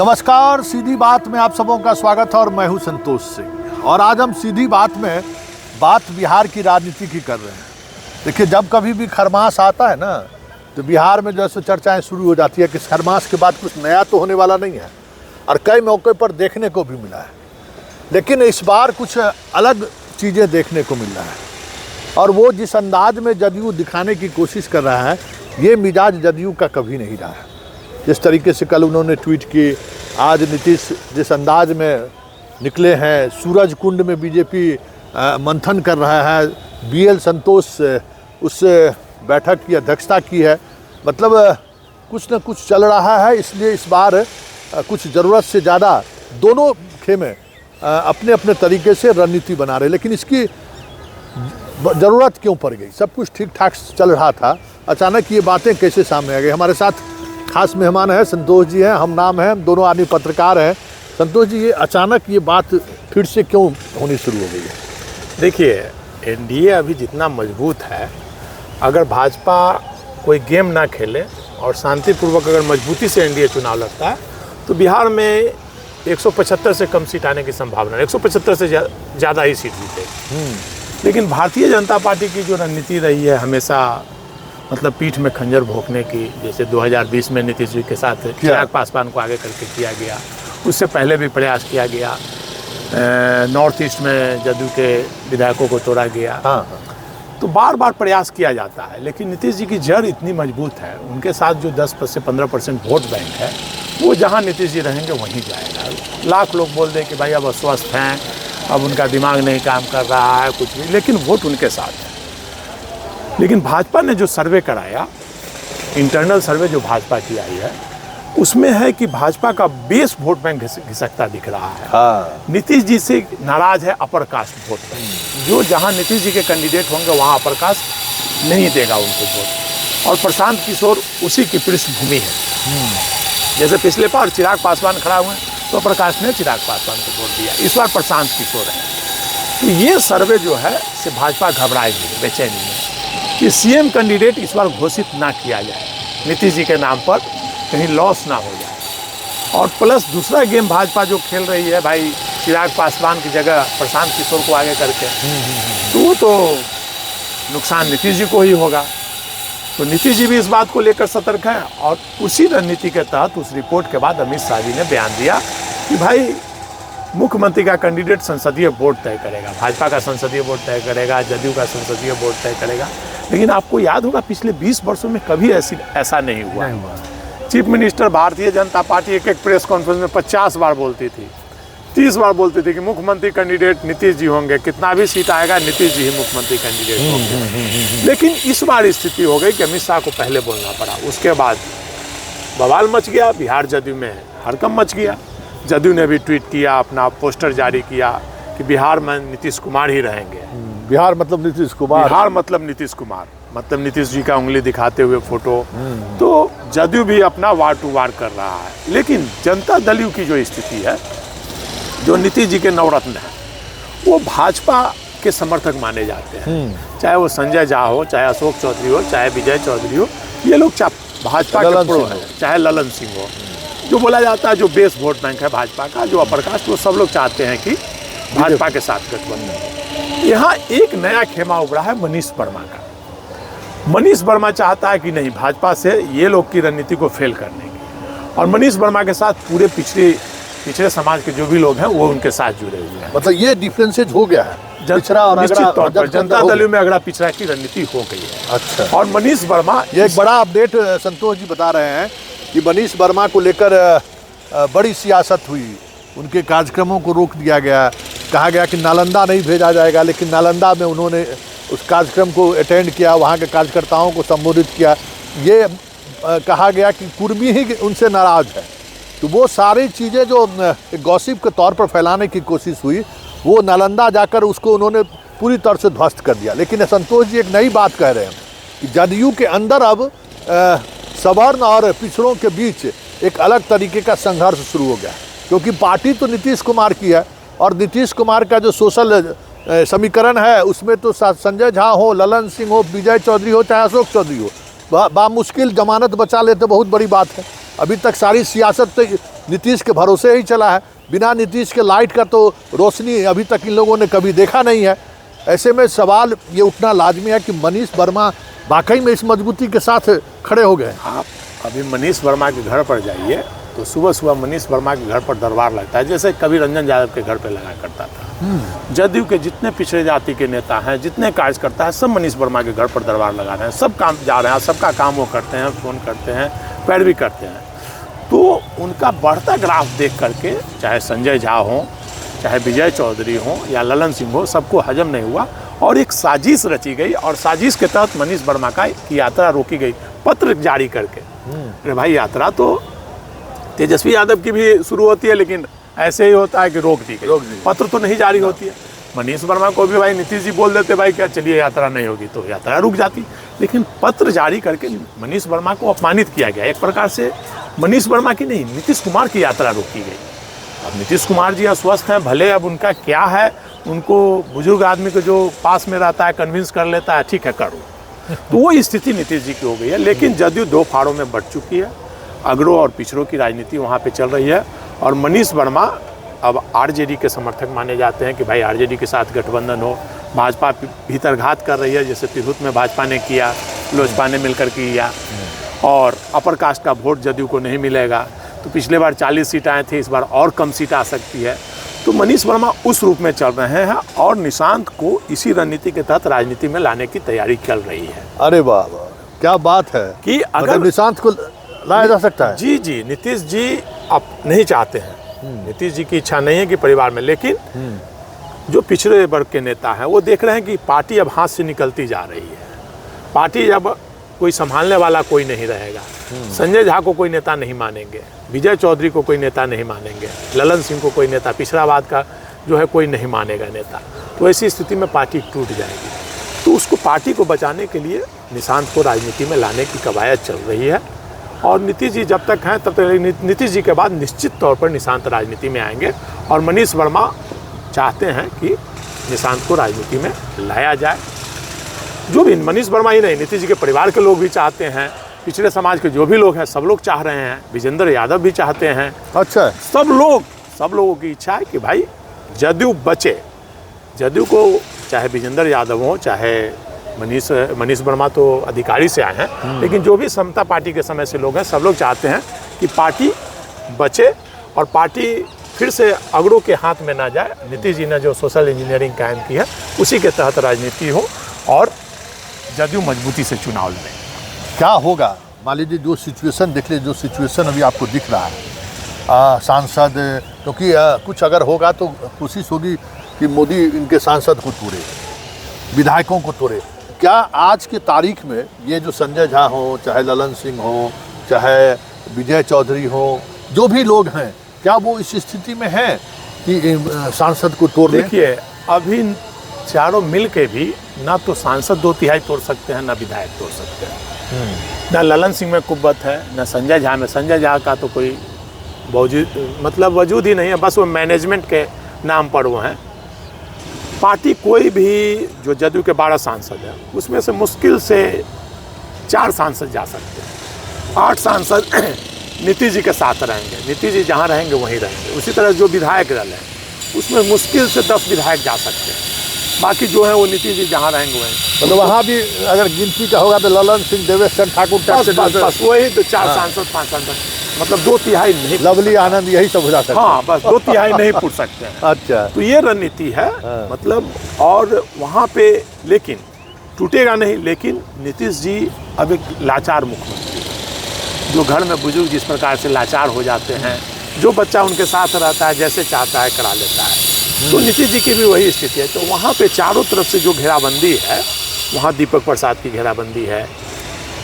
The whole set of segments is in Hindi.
नमस्कार, सीधी बात में आप सबों का स्वागत है और मैं हूं संतोष सिंह। और आज हम सीधी बात में बात बिहार की राजनीति की कर रहे हैं। देखिए, जब कभी भी खरमास आता है ना, तो बिहार में जैसे चर्चाएं शुरू हो जाती है कि खरमास के बाद कुछ नया तो होने वाला नहीं है, और कई मौके पर देखने को भी मिला है। लेकिन इस बार कुछ अलग चीज़ें देखने को मिल रहा है, और वो जिस अंदाज में जदयू दिखाने की कोशिश कर रहा है, ये मिजाज जदयू का कभी नहीं रहा है। जिस तरीके से कल उन्होंने ट्वीट की, आज नीतीश जिस अंदाज में निकले हैं, सूरज कुंड में बीजेपी मंथन कर रहा है, बीएल संतोष उस बैठक की अध्यक्षता की है। मतलब कुछ न कुछ चल रहा है। इसलिए इस बार कुछ ज़रूरत से ज़्यादा दोनों खेमे अपने अपने तरीके से रणनीति बना रहे। लेकिन इसकी ज़रूरत क्यों पड़ गई? सब कुछ ठीक ठाक चल रहा था, अचानक ये बातें कैसे सामने आ गई? हमारे साथ खास मेहमान है, संतोष जी हैं, हम नाम हैं, हम दोनों आदमी पत्रकार हैं। संतोष जी, ये अचानक ये बात फिर से क्यों होनी शुरू हो गई है? देखिए, एनडीए अभी जितना मजबूत है, अगर भाजपा कोई गेम ना खेले और शांतिपूर्वक अगर मजबूती से एनडीए चुनाव लड़ता है, तो बिहार में 175 से कम सीट आने की संभावना है। 175 से ज़्यादा ही सीट जीते। लेकिन भारतीय जनता पार्टी की जो रणनीति रही है हमेशा, मतलब पीठ में खंजर भोंकने की, जैसे 2020 में नीतीश जी के साथ चिराग पासवान को आगे करके किया गया, उससे पहले भी प्रयास किया गया। नॉर्थ ईस्ट में जदयू के विधायकों को तोड़ा गया। तो बार बार प्रयास किया जाता है, लेकिन नीतीश जी की जड़ इतनी मजबूत है, उनके साथ जो 10 से 15% वोट बैंक है, वो जहाँ नीतीश जी रहेंगे वहीं जाएगा। लाख लोग बोल दें कि भाई अब अस्वस्थ हैं, अब उनका दिमाग नहीं काम कर रहा है, कुछ भी, लेकिन वोट उनके साथ है। लेकिन भाजपा ने जो सर्वे कराया, इंटरनल सर्वे जो भाजपा की आई है, उसमें है कि भाजपा का बेस वोट बैंक घिसकता दिख रहा है। नीतीश जी से नाराज है अपर कास्ट वोट बैंक, जो जहां नीतीश जी के कैंडिडेट होंगे वहां अपर कास्ट नहीं देगा उनको वोट। और प्रशांत किशोर उसी की पृष्ठभूमि है। जैसे पिछले बार चिराग पासवान खड़ा हुए तो अपर कास्ट ने चिराग पासवान को वोट दिया, इस बार प्रशांत किशोर है। तो ये सर्वे जो है से भाजपा घबराएगी, बेचैनी है कि सीएम कैंडिडेट इस बार घोषित ना किया जाए, नीतीश जी के नाम पर कहीं लॉस ना हो जाए। और प्लस दूसरा गेम भाजपा जो खेल रही है, भाई चिराग पासवान की जगह प्रशांत किशोर को आगे करके, तो नुकसान नीतीश जी को ही होगा। तो नीतीश जी भी इस बात को लेकर सतर्क हैं। और उसी रणनीति के तहत उस रिपोर्ट के बाद अमित शाह जी ने बयान दिया कि भाई मुख्यमंत्री का कैंडिडेट संसदीय बोर्ड तय करेगा, भाजपा का संसदीय बोर्ड तय करेगा, जदयू का संसदीय बोर्ड तय करेगा। लेकिन आपको याद होगा, पिछले 20 वर्षों में कभी ऐसा नहीं हुआ। Chief minister Bharatiya Janata party एक प्रेस कॉन्फ्रेंस में 50 बार बोलती थी, 30 बार बोलती थी कि मुख्यमंत्री कैंडिडेट नीतीश जी होंगे, कितना भी सीट आएगा नीतीश जी ही मुख्यमंत्री कैंडिडेट होंगे। लेकिन इस बार स्थिति हो गई कि अमित शाह को पहले बोलना पड़ा। उसके बाद बवाल मच गया, बिहार जदयू में हड़कंप मच गया। जदयू ने भी ट्वीट किया, अपना पोस्टर जारी किया कि बिहार में नीतीश कुमार ही रहेंगे। बिहार मतलब नीतीश कुमार, बिहार मतलब नीतीश कुमार, मतलब नीतीश जी का उंगली दिखाते हुए फोटो। तो जदयू भी अपना वार टू वार कर रहा है। लेकिन जनता दल यू की जो स्थिति है, जो नीतीश जी के नवरत्न है, वो भाजपा के समर्थक माने जाते हैं। चाहे वो संजय झा हो, चाहे अशोक चौधरी हो, चाहे विजय चौधरी हो, ये लोग भाजपा के प्रो हैं, चाहे ललन सिंह हो। जो बोला जाता है जो बेस वोट बैंक है भाजपा का, जो अपर कास्ट, वो सब लोग चाहते हैं कि भाजपा के साथ गठबंधन। यहाँ एक नया खेमा उभरा है मनीष वर्मा का। मनीष वर्मा चाहता है कि नहीं, भाजपा से ये लोग की रणनीति को फेल करने की, और मनीष वर्मा के साथ पूरे पिछड़े समाज के जो भी लोग हैं वो उनके साथ जुड़े हुए हैं। मतलब ये डिफरेंसेज हो गया है, पिछड़ा और निश्चित तौर पर जनता दल में अगड़ा पिछड़ा की रणनीति हो गई है। अच्छा। और मनीष वर्मा, ये एक बड़ा अपडेट संतोष जी बता रहे हैं कि मनीष वर्मा को लेकर बड़ी सियासत हुई, उनके कार्यक्रमों को रोक दिया गया, कहा गया कि नालंदा नहीं भेजा जाएगा। लेकिन नालंदा में उन्होंने उस कार्यक्रम को अटेंड किया, वहाँ के कार्यकर्ताओं को संबोधित किया। ये कहा गया कि कुर्मी ही उनसे नाराज़ है। तो वो सारी चीज़ें जो गॉसिप के तौर पर फैलाने की कोशिश हुई, वो नालंदा जाकर उसको उन्होंने पूरी तरह से ध्वस्त कर दिया। लेकिन संतोष जी एक नई बात कह रहे हैं कि जदयू के अंदर अब सवर्ण और पिछड़ों के बीच एक अलग तरीके का संघर्ष शुरू हो गया, क्योंकि पार्टी तो नीतीश कुमार की है, और नीतीश कुमार का जो सोशल समीकरण है उसमें तो संजय झा हो, ललन सिंह हो, विजय चौधरी हो, चाहे अशोक चौधरी हो, बामुश्किल जमानत बचा लेते बहुत बड़ी बात है। अभी तक सारी सियासत तो नीतीश के भरोसे ही चला है। बिना नीतीश के लाइट का तो रोशनी अभी तक इन लोगों ने कभी देखा नहीं है। ऐसे में सवाल ये उठना लाजमी है कि मनीष वर्मा वाकई में इस मजबूती के साथ खड़े हो गए। आप अभी मनीष वर्मा के घर पर जाइए तो सुबह सुबह मनीष वर्मा के घर पर दरबार लगता है, जैसे कभी रंजन यादव के घर पर लगा करता था। जदयू के जितने पिछड़े जाति के नेता हैं, जितने कार्यकर्ता हैं, सब मनीष वर्मा के घर पर दरबार लगा रहे हैं। सब काम जा रहे हैं, सबका काम वो करते हैं, फ़ोन करते हैं, पैरवी करते हैं। तो उनका बढ़ता ग्राफ देख करके चाहे संजय झा हो, चाहे विजय चौधरी हो या ललन सिंह हो, सबको हजम नहीं हुआ और एक साजिश रची गई और साजिश के तहत मनीष वर्मा की यात्रा रोकी गई पत्र जारी करके। अरे भाई, यात्रा तो तेजस्वी यादव की भी शुरू होती है, लेकिन ऐसे ही होता है कि रोक दी गई, पत्र तो नहीं जारी होती है। मनीष वर्मा को भी भाई नीतीश जी बोल देते भाई क्या चलिए यात्रा नहीं होगी, तो यात्रा रुक जाती। लेकिन पत्र जारी करके मनीष वर्मा को अपमानित किया गया। एक प्रकार से मनीष वर्मा की नहीं, नीतीश कुमार की यात्रा रोकी गई। अब नीतीश कुमार जी अस्वस्थ हैं, भले अब उनका क्या है, उनको बुजुर्ग आदमी को जो पास में रहता है कन्विंस कर लेता है, ठीक है करो। तो वो स्थिति नीतीश जी की हो गई है। लेकिन जदयू दो फाड़ों में बढ़ चुकी है, अगड़ों और पिछड़ों की राजनीति वहाँ पे चल रही है। और मनीष वर्मा अब आरजेडी के समर्थक माने जाते हैं कि भाई आरजेडी के साथ गठबंधन हो। भाजपा भीतरघात कर रही है, जैसे तिरहुत में भाजपा ने किया, लोजपा ने मिलकर किया। और अपर कास्ट का वोट जदयू को नहीं मिलेगा, तो पिछले बार 40 सीट आए थे, इस बार और कम सीट आ सकती है। तो मनीष वर्मा उस रूप में चल रहे हैं और निशांत को इसी रणनीति के तहत राजनीति में लाने की तैयारी चल रही है। अरे वाह, क्या बात है कि अगर निशांत को लाया जा सकता है। जी जी, नीतीश जी अब नहीं चाहते हैं, नीतीश जी की इच्छा नहीं है कि परिवार में, लेकिन जो पिछड़े वर्ग के नेता हैं वो देख रहे हैं कि पार्टी अब हाथ से निकलती जा रही है। पार्टी अब कोई संभालने वाला कोई नहीं रहेगा। संजय झा को कोई नेता नहीं मानेंगे, विजय चौधरी को कोई नेता नहीं मानेंगे, ललन सिंह को कोई नेता, पिछड़ावाद का जो है कोई नहीं मानेगा नेता। तो ऐसी स्थिति में पार्टी टूट जाएगी। तो उसको पार्टी को बचाने के लिए निशांत को राजनीति में लाने की कवायद चल रही है। और नीतीश जी जब तक हैं तब तक, नीतीश जी के बाद निश्चित तौर पर निशांत राजनीति में आएंगे। और मनीष वर्मा चाहते हैं कि निशांत को राजनीति में लाया जाए। जो भी, मनीष वर्मा ही नहीं, नीतीश जी के परिवार के लोग भी चाहते हैं, पिछड़े समाज के जो भी लोग हैं सब लोग चाह रहे हैं, विजेंद्र यादव भी चाहते हैं। अच्छा, सब लोगों की इच्छा है कि भाई जदयू बचे। जदयू को चाहे विजेंद्र यादव हो, चाहे मनीष वर्मा तो अधिकारी से आए हैं, लेकिन जो भी समता पार्टी के समय से लोग हैं, सब लोग चाहते हैं कि पार्टी बचे और पार्टी फिर से अगड़ों के हाथ में ना जाए। नीतीश जी ने जो सोशल इंजीनियरिंग कायम की है उसी के तहत राजनीति हो और जदयू मजबूती से चुनाव लड़े। क्या होगा, मान लीजिए जो सिचुएशन देख लीजिए, जो सिचुएशन अभी आपको दिख रहा है, सांसद, क्योंकि कुछ अगर होगा तो कोशिश होगी कि मोदी इनके सांसद को तोड़े, विधायकों को तोड़े। क्या आज की तारीख में ये जो संजय झा हो, चाहे ललन सिंह हो, चाहे विजय चौधरी हो, जो भी लोग हैं, क्या वो इस स्थिति में हैं कि सांसद को तोड़ दें? देखिए, अभी चारों मिल के भी ना तो सांसद 2/3 तोड़ सकते हैं, ना विधायक तोड़ सकते हैं। ना ललन सिंह में कुव्वत है, ना संजय झा में। संजय झा का तो कोई वजूद ही नहीं है, बस वो मैनेजमेंट के नाम पर वो हैं। पार्टी कोई भी जो जदयू के 12 सांसद हैं उसमें से मुश्किल से 4 सांसद जा सकते हैं। 8 सांसद नीतीश जी के साथ रहेंगे, नीतीश जी जहाँ रहेंगे वहीं रहेंगे। उसी तरह जो विधायक दल है उसमें मुश्किल से 10 विधायक जा सकते हैं, बाकी जो है वो नीतीश जी जहाँ रहेंगे वहीं। मतलब वहाँ भी अगर गिनती का होगा तो ललन सिंह, देवेश चंद्र ठाकुर, बस वही तो 4 सांसद 5 सांसद, मतलब 2/3 नहीं। लवली आनंद, यही सब हो जाता है। हाँ, बस 2/3 नहीं पूछ सकते हैं। अच्छा, तो ये रणनीति है। मतलब और वहाँ पे लेकिन टूटेगा नहीं। लेकिन नीतीश जी अब एक लाचार मुख्यमंत्री, जो घर में बुजुर्ग जिस प्रकार से लाचार हो जाते हैं, जो बच्चा उनके साथ रहता है जैसे चाहता है करा लेता है, तो नीतीश जी की भी वही स्थिति है। तो वहाँ पे चारों तरफ से जो घेराबंदी है, वहाँ दीपक प्रसाद की घेराबंदी है,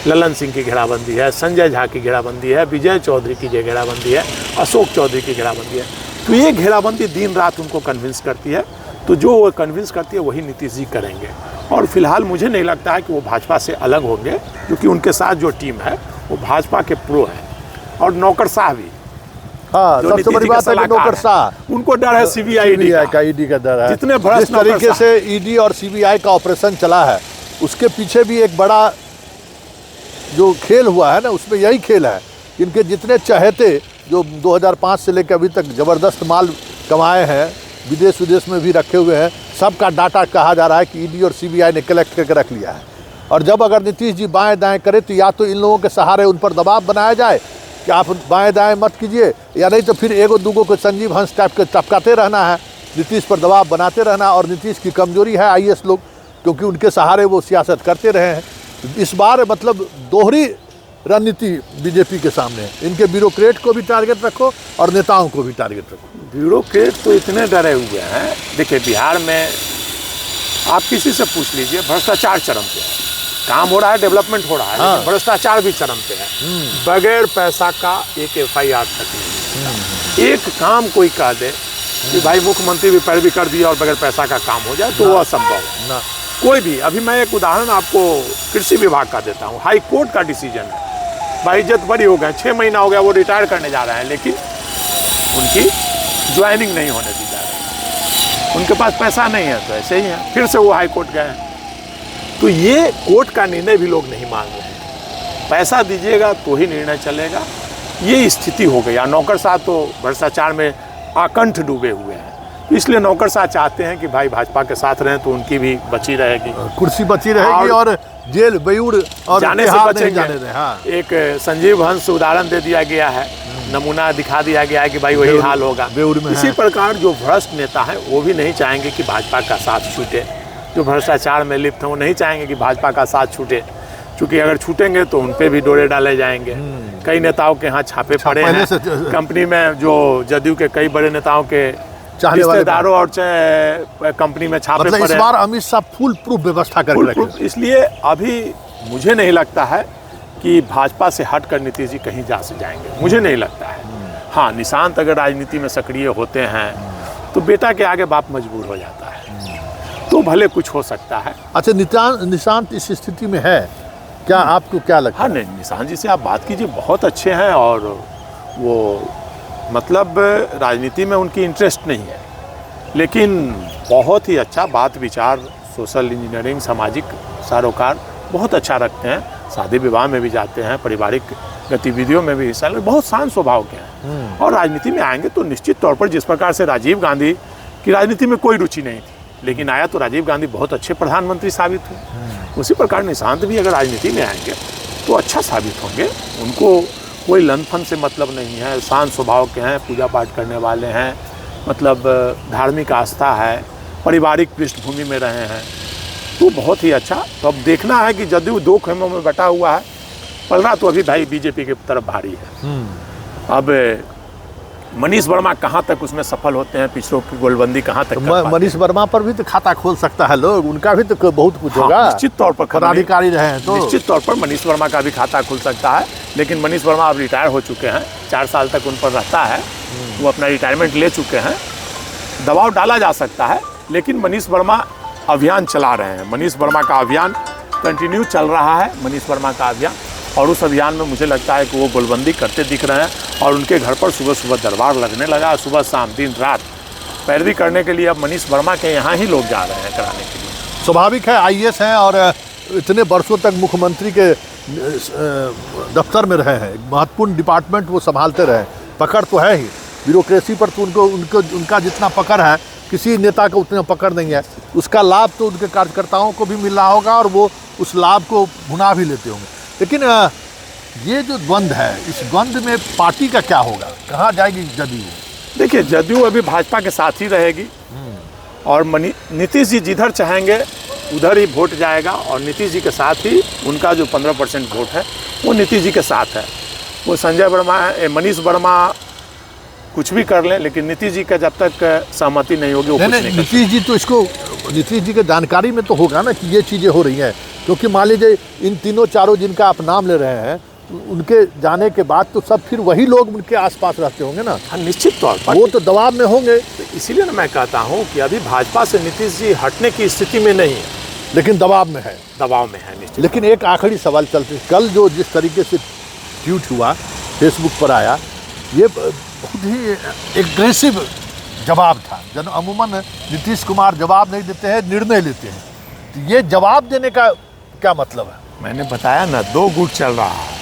ललन सिंह की घेराबंदी है, संजय झा की घेराबंदी है, विजय चौधरी की घेराबंदी है, अशोक चौधरी की घेराबंदी है। तो ये घेराबंदी दिन रात उनको कन्विंस करती है। तो जो वो कन्विंस करती है वही नीतीश जी करेंगे। और फिलहाल मुझे नहीं लगता है कि वो भाजपा से अलग होंगे, क्योंकि उनके साथ जो टीम है वो भाजपा के प्रो है और नौकरशाह भी। हाँ, सबसे बड़ी बात है कि नौकरशाह, उनको डर है सीबीआई का, ईडी का डर है। जितने जिस तरीके से ईडी और सीबीआई का ऑपरेशन चला है, उसके पीछे भी एक बड़ा जो खेल हुआ है ना, उसमें यही खेल है। इनके जितने चहेते जो 2005 से लेकर अभी तक ज़बरदस्त माल कमाए हैं, विदेश में भी रखे हुए हैं, सबका डाटा कहा जा रहा है कि ईडी और सीबीआई ने कलेक्ट करके रख लिया है। और जब अगर नीतीश जी बाएं दाएं करें तो या तो इन लोगों के सहारे उन पर दबाव बनाया जाए कि आप बाएं दाएं मत कीजिए, या नहीं तो फिर एगो दूगों को संजीव हंस टाइप के टपकाते रहना है, नीतीश पर दबाव बनाते रहना। और नीतीश की कमजोरी है आईएएस लोग, क्योंकि उनके सहारे वो सियासत करते रहे हैं। इस बार मतलब दोहरी रणनीति बीजेपी के सामने है। इनके ब्यूरोक्रेट को भी टारगेट रखो और नेताओं को भी टारगेट रखो। ब्यूरोक्रेट तो इतने डरे हुए हैं। देखिए, बिहार में आप किसी से पूछ लीजिए, भ्रष्टाचार चरम पे है। काम हो रहा है, डेवलपमेंट हो रहा है, लेकिन भ्रष्टाचार भी चरम पे है। बगैर पैसा का एक एफआईआर तक नहीं। एक काम कोई कह दे कि भाई मुख्यमंत्री भी पैरवी कर दिया और बगैर पैसा का काम हो जाए तो वो असंभव है। कोई भी, अभी मैं एक उदाहरण आपको कृषि विभाग का देता हूँ। हाई कोर्ट का डिसीजन है, भाई इज्जत बड़ी हो गए, 6 महीना हो गया वो रिटायर करने जा रहे हैं, लेकिन उनकी ज्वाइनिंग नहीं होने दी जा रही। उनके पास पैसा नहीं है तो ऐसे ही है, फिर से वो हाई कोर्ट गए हैं। तो ये कोर्ट का निर्णय भी लोग नहीं मान रहे हैं। पैसा दीजिएगा तो ही निर्णय चलेगा, ये स्थिति हो गई। और नौकरशाह तो भ्रष्टाचार में आकंठ डूबे हुए हैं, तो इसलिए नौकरशाह चाहते हैं कि भाई भाजपा के साथ रहें तो उनकी भी बची रहेगी, कुर्सी बची रहेगी और जेल बेऊर और जाने से बचेंगे। जाने हाँ। एक संजीव हंस उदाहरण दे दिया गया है, नमूना दिखा दिया गया है कि भाई वही हाल होगा। इसी प्रकार जो भ्रष्ट नेता है वो भी नहीं चाहेंगे कि भाजपा का साथ छूटे। जो भ्रष्टाचार में लिप्त हैं वो नहीं चाहेंगे कि भाजपा का साथ छूटे, क्योंकि अगर छूटेंगे तो उन पे भी डोरे डाले जाएंगे। कई नेताओं के यहाँ छापे पड़े हैं कंपनी में, जो जदयू के कई बड़े नेताओं के रिश्तेदारों और कंपनी में छापे मतलब पड़े। इस बार अमित शाह फुल प्रूफ व्यवस्था करके रखे। इसलिए अभी मुझे नहीं लगता है कि भाजपा से हटकर नीतीश जी कहीं जा से जाएंगे, मुझे नहीं लगता है। हाँ, निशांत अगर राजनीति में सक्रिय होते हैं तो बेटा के आगे बाप मजबूर हो जाता है, तो भले कुछ हो सकता है। अच्छा, निशांत इस स्थिति में है क्या, आपको क्या लगता है? हाँ, नहीं, निशांत जी से आप बात कीजिए, बहुत अच्छे हैं और वो मतलब राजनीति में उनकी इंटरेस्ट नहीं है, लेकिन बहुत ही अच्छा बात विचार, सोशल इंजीनियरिंग, सामाजिक सरोकार बहुत अच्छा रखते हैं। शादी विवाह में भी जाते हैं, पारिवारिक गतिविधियों में भी हिस्सा लेते, बहुत शांत स्वभाव के हैं। और राजनीति में आएंगे तो निश्चित तौर पर जिस प्रकार से राजीव गांधी की राजनीति में कोई रुचि नहीं थी, लेकिन आया तो राजीव गांधी बहुत अच्छे प्रधानमंत्री साबित हुए, उसी प्रकार निशांत भी अगर राजनीति में आएंगे तो अच्छा साबित होंगे। उनको कोई लंथन से मतलब नहीं है, शांत स्वभाव के हैं, पूजा पाठ करने वाले हैं, मतलब धार्मिक आस्था है, पारिवारिक पृष्ठभूमि में रहे हैं, तो बहुत ही अच्छा। तो अब देखना है कि जदयू 2 खेमों में बटा हुआ है, पलड़ा तो अभी भाई बीजेपी की तरफ भारी है। अब मनीष वर्मा कहाँ तक उसमें सफल होते हैं, पिछड़ों की गोलबंदी कहाँ तक कर पाते हैं। मनीष वर्मा पर भी तो खाता खोल सकता है लोग, उनका भी तो बहुत कुछ होगा। निश्चित तौर पर पदाधिकारी रहे हैं तो निश्चित तौर पर मनीष वर्मा का भी खाता खुल सकता है, लेकिन मनीष वर्मा अब रिटायर हो चुके हैं, 4 साल तक उन पर रहता है, वो अपना रिटायरमेंट ले चुके हैं। दबाव डाला जा सकता है, लेकिन मनीष वर्मा अभियान चला रहे हैं। मनीष वर्मा का अभियान कंटिन्यू चल रहा है, मनीष वर्मा का अभियान, और उस अभियान में मुझे लगता है कि वो गोलबंदी करते दिख रहे हैं। और उनके घर पर सुबह सुबह दरबार लगने लगा, सुबह शाम दिन रात पैरवी करने के लिए अब मनीष वर्मा के यहाँ ही लोग जा रहे हैं कराने के लिए। स्वाभाविक है, आईएएस हैं और इतने वर्षों तक मुख्यमंत्री के दफ्तर में रहे हैं, महत्वपूर्ण डिपार्टमेंट वो संभालते रहे, पकड़ तो है ही। ब्यूरोक्रेसी पर तो उनका जितना पकड़ है किसी नेता का उतना पकड़ नहीं है। उसका लाभ तो उनके कार्यकर्ताओं को भी मिल रहा होगा और वो उस लाभ को भुना भी लेते होंगे। लेकिन ये जो द्वंद्व है, इस द्वंद्व में पार्टी का क्या होगा, कहाँ जाएगी जदयू? देखिए, जदयू अभी भाजपा के साथ ही रहेगी और नीतीश जी जिधर चाहेंगे उधर ही वोट जाएगा, और नीतीश जी के साथ ही उनका जो 15% वोट है वो नीतीश जी के साथ है। वो संजय वर्मा, मनीष वर्मा कुछ भी कर लें, लेकिन नीतीश जी का जब तक सहमति नहीं होगी वो कुछ नहीं। नीतीश जी तो इसको, नीतीश जी के जानकारी में तो होगा ना कि ये चीज़ें हो रही हैं, क्योंकि मान लीजिए इन तीनों चारों जिनका आप नाम ले रहे हैं, उनके जाने के बाद तो सब फिर वही लोग उनके आसपास रहते होंगे ना। हाँ, निश्चित तौर पर वो तो दबाव में होंगे। तो इसीलिए ना मैं कहता हूँ कि अभी भाजपा से नीतीश जी हटने की स्थिति में नहीं है, लेकिन दबाव में है, दबाव में है निश्चित। लेकिन एक आखिरी सवाल चलते, कल जो जिस तरीके से ट्वीट हुआ, फेसबुक पर आया, ये बहुत ही एग्रेसिव जवाब था। जब अमूमन नीतीश कुमार जवाब नहीं देते हैं, निर्णय लेते हैं, तो ये जवाब देने का क्या मतलब है? मैंने बताया ना, 2 गुट चल रहा है।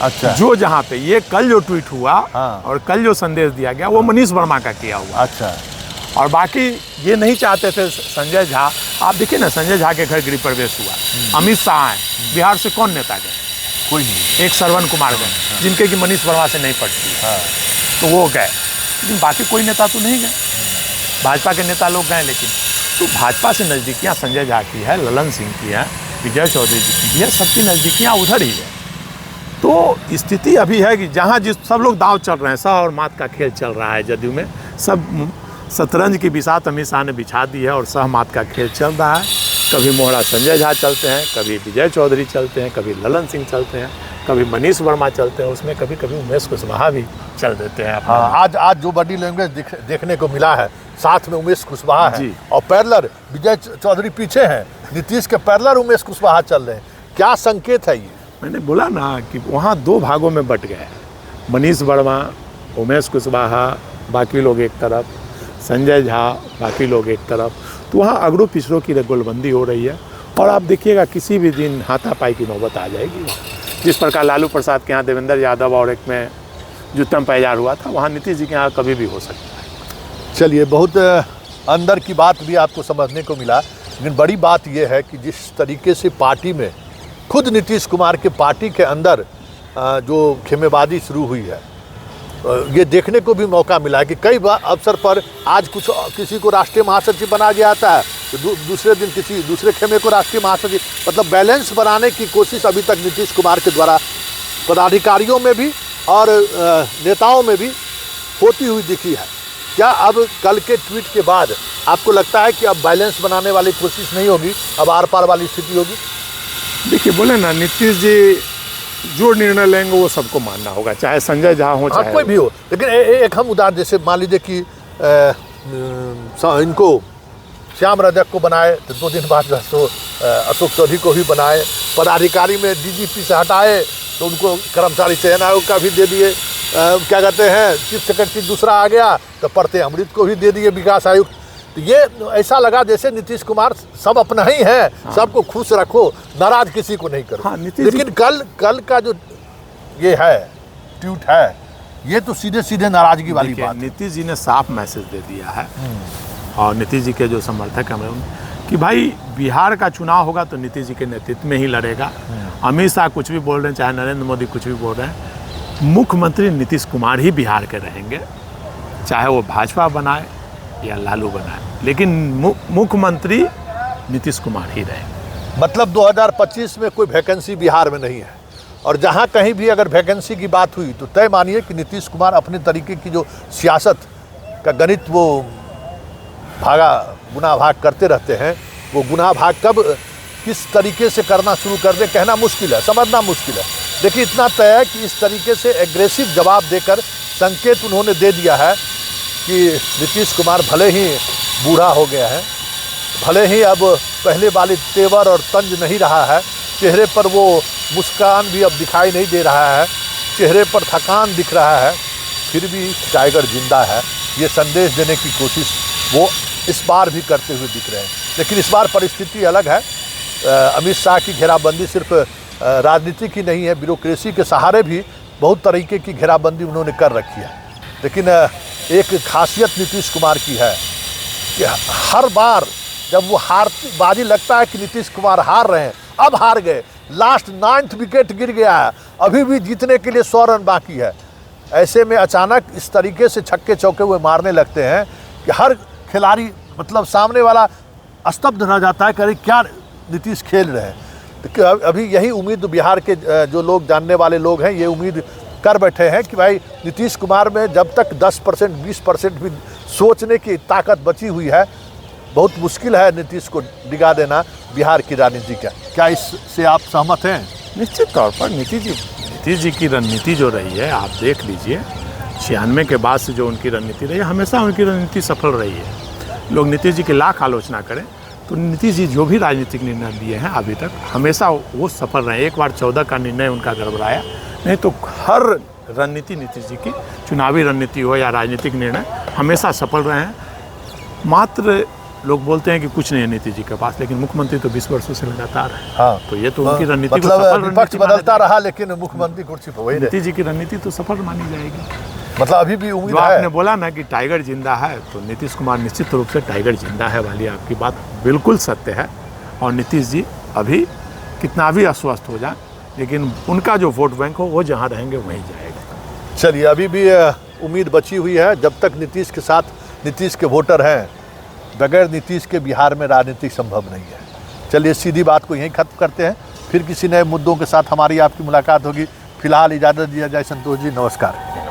अच्छा। जो जहाँ पे ये कल जो ट्वीट हुआ हाँ। और कल जो संदेश दिया गया वो मनीष वर्मा का किया हुआ। अच्छा। और बाकी ये नहीं चाहते थे संजय झा। आप देखिए ना, संजय झा के घर गृह प्रवेश हुआ, अमित शाह हैं, बिहार से कौन नेता गए? कोई नहीं। एक श्रवण कुमार गए, जिनके की मनीष वर्मा से नहीं पड़ती, तो वो गए, लेकिन बाकी कोई नेता तो नहीं गए। भाजपा के नेता लोग गए, लेकिन तो भाजपा से नज़दीकियाँ संजय झा की है, ललन सिंह की है, विजय चौधरी जी की भी है, सबकी नज़दीकियाँ उधर ही है। तो स्थिति अभी है कि जहाँ सब लोग दांव चल रहे हैं, सह और मात का खेल चल रहा है जदयू में। सब शतरंज की बिसात अमित शाह ने बिछा दी है और सह मात का खेल चल रहा है। कभी मोहरा संजय झा चलते हैं, कभी विजय चौधरी चलते हैं, कभी ललन सिंह चलते हैं, कभी मनीष वर्मा चलते हैं, उसमें कभी कभी उमेश कुशवाहा भी चल देते हैं। हाँ, आज जो बॉडी लैंग्वेज देखने को मिला है, साथ में उमेश कुशवाहा है जी। और पैरेलल विजय चौधरी पीछे हैं, नीतीश के पैरेलल उमेश कुशवाहा चल रहे हैं। क्या संकेत है ये? मैंने बोला ना कि वहाँ दो भागों में बट गए हैं, मनीष वर्मा, उमेश कुशवाहा, बाकी लोग एक तरफ, संजय झा, बाकी लोग एक तरफ। तो वहाँ अगड़ों पिछड़ों की गोलबंदी हो रही है और आप देखिएगा किसी भी दिन हाथापाई की नौबत आ जाएगी। जिस प्रकार लालू प्रसाद के यहाँ देवेंद्र यादव और एक में जुत्तम पैजार हुआ था, वहाँ नीतीश जी के यहाँ कभी भी हो सकता है। चलिए, बहुत अंदर की बात भी आपको समझने को मिला, लेकिन बड़ी बात यह है कि जिस तरीके से पार्टी में खुद नीतीश कुमार के पार्टी के अंदर जो खेमेबाजी शुरू हुई है, ये देखने को भी मौका मिला है कि कई बार अवसर पर आज किसी को राष्ट्रीय महासचिव बना दिया जाता है, तो दूसरे दिन किसी दूसरे खेमे को राष्ट्रीय महासचिव, मतलब बैलेंस बनाने की कोशिश अभी तक नीतीश कुमार के द्वारा पदाधिकारियों में भी और नेताओं में भी होती हुई दिखी है। क्या अब कल के ट्वीट के बाद आपको लगता है कि अब बैलेंस बनाने वाली कोशिश नहीं होगी, अब आर पार वाली स्थिति होगी? देखिए, बोले ना, नीतीश जी जो निर्णय लेंगे वो सबको मानना होगा, चाहे संजय झा हो चाहे कोई भी हो। लेकिन एक हम उदाहरण, जैसे मान लीजिए कि इनको श्याम रजक को बनाए तो 2 दिन बाद तो अशोक चौधरी को भी बनाए, पदाधिकारी में डीजीपी से हटाए तो उनको कर्मचारी चयन आयोग का भी दे दिए, क्या कहते हैं चीफ सेक्रेटरी दूसरा आ गया तो परते अमृत को भी दे दिए विकास आयुक्त। तो ये ऐसा लगा जैसे नीतीश कुमार सब अपना ही है। हाँ। सबको खुश रखो, नाराज किसी को नहीं करो। हाँ, लेकिन कल का जो ये है ट्वीट है, ये तो सीधे सीधे नाराजगी वाली बात। नीतीश जी ने साफ मैसेज दे दिया है और नीतीश जी के जो समर्थक हैं कि भाई बिहार का चुनाव होगा तो नीतीश जी के नेतृत्व में ही लड़ेगा। अमित शाह कुछ भी बोल रहे हैं, चाहे नरेंद्र मोदी कुछ भी बोल रहे हैं, मुख्यमंत्री नीतीश कुमार ही बिहार के रहेंगे, चाहे वो भाजपा बनाए या लालू बनाए, लेकिन मुख्यमंत्री नीतीश कुमार ही रहेंगे। मतलब 2025 में कोई वैकेंसी बिहार में नहीं है, और जहां कहीं भी अगर वैकेंसी की बात हुई तो तय मानिए कि नीतीश कुमार अपने तरीके की जो सियासत का गणित वो गुना भाग करते रहते हैं, वो गुना भाग कब किस तरीके से करना शुरू कर दे कहना मुश्किल है, समझना मुश्किल है। देखिए, इतना तय है कि इस तरीके से एग्रेसिव जवाब देकर संकेत उन्होंने दे दिया है कि नीतीश कुमार भले ही बूढ़ा हो गया है, भले ही अब पहले वाली तेवर और तंज नहीं रहा है, चेहरे पर वो मुस्कान भी अब दिखाई नहीं दे रहा है, चेहरे पर थकान दिख रहा है, फिर भी टाइगर जिंदा है। ये संदेश देने की कोशिश वो इस बार भी करते हुए दिख रहे हैं। लेकिन इस बार परिस्थिति अलग है। अमित शाह की घेराबंदी सिर्फ राजनीति की नहीं है, ब्यूरोक्रेसी के सहारे भी बहुत तरीके की घेराबंदी उन्होंने कर रखी है। लेकिन एक खासियत नीतीश कुमार की है कि हर बार जब वो बाजी लगता है कि नीतीश कुमार हार रहे हैं, अब हार गए, लास्ट 9th विकेट गिर गया है, अभी भी जीतने के लिए 100 रन बाकी है, ऐसे में अचानक इस तरीके से छक्के चौके हुए मारने लगते हैं कि हर खिलाड़ी, मतलब सामने वाला स्तब्ध रह जाता है कि अरे क्या नीतीश खेल रहे हैं। तो अभी यही उम्मीद बिहार के जो लोग, जानने वाले लोग हैं, ये उम्मीद कर बैठे हैं कि भाई नीतीश कुमार में जब तक 10% 20% भी सोचने की ताकत बची हुई है, बहुत मुश्किल है नीतीश को डिगा देना बिहार की राजनीति का। क्या इससे आप सहमत हैं? निश्चित तौर पर नीतीश जी की रणनीति जो रही है, आप देख लीजिए, 96 के बाद से जो उनकी रणनीति रही है, हमेशा उनकी रणनीति सफल रही है। लोग नीतीश जी की लाख आलोचना करें तो नीतीश जी जो भी राजनीतिक निर्णय लिए हैं अभी तक, हमेशा वो सफल रहे। एक बार 14 का निर्णय उनका गड़बड़ाया, नहीं तो हर रणनीति नीतीश जी की, चुनावी रणनीति हो या राजनीतिक निर्णय, हमेशा सफल रहे हैं। मात्र लोग बोलते हैं कि कुछ नहीं है नीतीश जी के पास, लेकिन मुख्यमंत्री तो 20 वर्षों से लगातार है। हाँ, तो ये तो उनकी रणनीति को मतलब सफल विपक्ष रणनीति माना बदलता जाएगा। रहा लेकिन मुख्यमंत्री कुर्सी पर वही रहे। नीतीश जी की रणनीति तो सफल मानी जाएगी। मतलब अभी भी उम्मीद जो आपने है। बोला ना कि टाइगर जिंदा है, तो नीतीश कुमार निश्चित रूप से टाइगर जिंदा है वाली आपकी बात बिल्कुल सत्य है। और नीतीश जी अभी कितना भी अस्वस्थ हो जाए, लेकिन उनका जो वोट बैंक हो वो जहाँ रहेंगे वहीं जाएगा। चलिए, अभी भी उम्मीद बची हुई है। जब तक नीतीश के साथ नीतीश के वोटर हैं, बगैर नीतीश के बिहार में राजनीति संभव नहीं है। चलिए, सीधी बात को यहीं खत्म करते हैं, फिर किसी नए मुद्दों के साथ हमारी आपकी मुलाकात होगी। फिलहाल इजाज़त दिया जाए। संतोष जी, नमस्कार।